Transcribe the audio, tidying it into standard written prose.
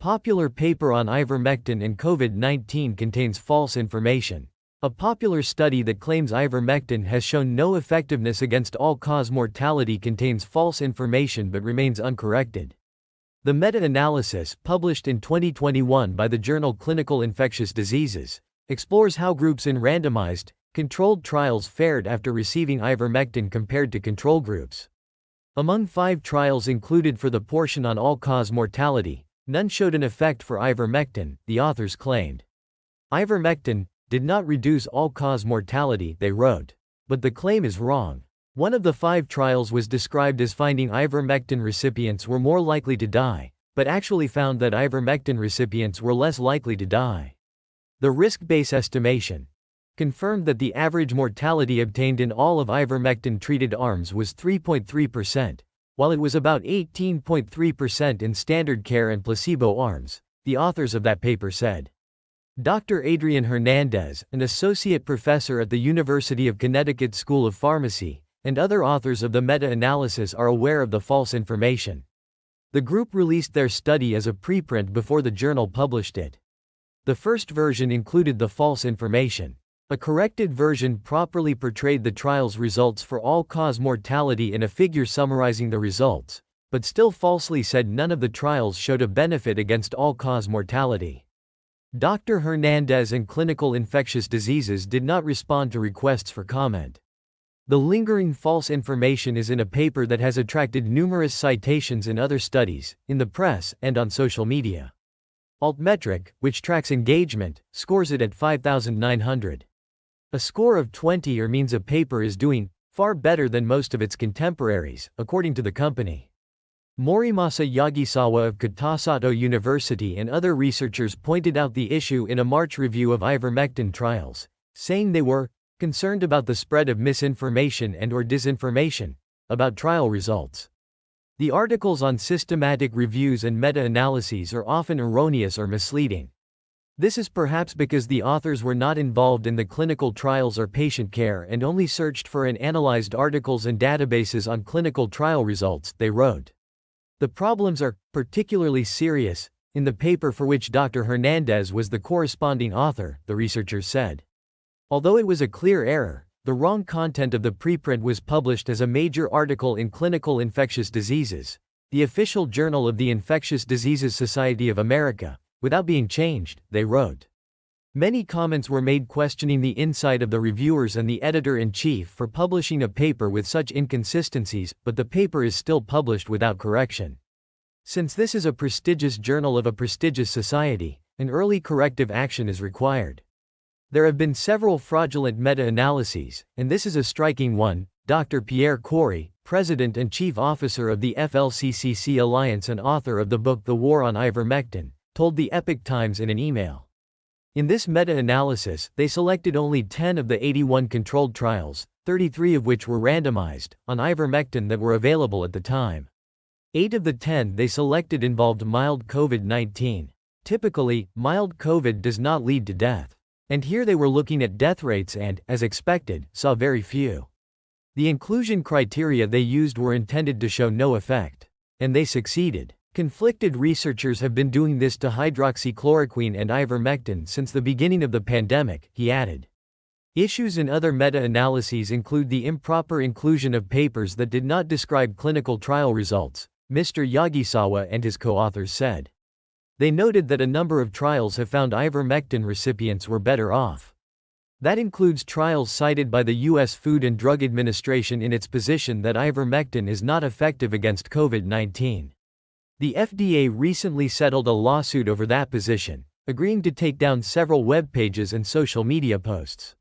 popular paper on ivermectin and COVID-19 contains false information. A popular study that claims ivermectin has shown no effectiveness against all-cause mortality contains false information but remains uncorrected. The meta-analysis, published in 2021 by the journal Clinical Infectious Diseases, explores how groups in randomized, controlled trials fared after receiving ivermectin compared to control groups. Among 5 trials included for the portion on all-cause mortality, none showed an effect for ivermectin, the authors claimed. Ivermectin did not reduce all-cause mortality, they wrote. But the claim is wrong. One of the 5 trials was described as finding ivermectin recipients were more likely to die, but actually found that ivermectin recipients were less likely to die. The risk-based estimation confirmed that the average mortality obtained in all of ivermectin-treated arms was 3.3%, while it was about 18.3% in standard care and placebo arms, the authors of that paper said. Dr. Adrian Hernandez, an associate professor at the University of Connecticut School of Pharmacy, and other authors of the meta-analysis are aware of the false information. The group released their study as a preprint before the journal published it. The first version included the false information. A corrected version properly portrayed the trial's results for all-cause mortality in a figure summarizing the results, but still falsely said none of the trials showed a benefit against all-cause mortality. Dr. Hernandez and Clinical Infectious Diseases did not respond to requests for comment. The lingering false information is in a paper that has attracted numerous citations in other studies, in the press, and on social media. Altmetric, which tracks engagement, scores it at 5,900. A score of 20 means a paper is doing far better than most of its contemporaries, according to the company. Morimasa Yagisawa of Kitasato University and other researchers pointed out the issue in a March review of ivermectin trials, saying they were concerned about the spread of misinformation and/or disinformation about trial results. The articles on systematic reviews and meta-analyses are often erroneous or misleading. This is perhaps because the authors were not involved in the clinical trials or patient care and only searched for and analyzed articles and databases on clinical trial results, they wrote. The problems are particularly serious in the paper for which Dr. Hernandez was the corresponding author, the researchers said. Although it was a clear error, the wrong content of the preprint was published as a major article in Clinical Infectious Diseases, the official journal of the Infectious Diseases Society of America, without being changed, they wrote. Many comments were made questioning the insight of the reviewers and the editor-in-chief for publishing a paper with such inconsistencies, but the paper is still published without correction. Since this is a prestigious journal of a prestigious society, an early corrective action is required. There have been several fraudulent meta-analyses, and this is a striking one, Dr. Pierre Corey, president and chief officer of the FLCCC Alliance and author of the book The War on Ivermectin, told the Epoch Times in an email. In this meta-analysis, they selected only 10 of the 81 controlled trials, 33 of which were randomized, on ivermectin that were available at the time. 8 of the 10 they selected involved mild COVID-19. Typically, mild COVID does not lead to death. And here they were looking at death rates and, as expected, saw very few. The inclusion criteria they used were intended to show no effect. And they succeeded. Conflicted researchers have been doing this to hydroxychloroquine and ivermectin since the beginning of the pandemic, he added. Issues in other meta-analyses include the improper inclusion of papers that did not describe clinical trial results, Mr. Yagisawa and his co-authors said. They noted that a number of trials have found ivermectin recipients were better off. That includes trials cited by the U.S. Food and Drug Administration in its position that ivermectin is not effective against COVID-19. The FDA recently settled a lawsuit over that position, agreeing to take down several web pages and social media posts.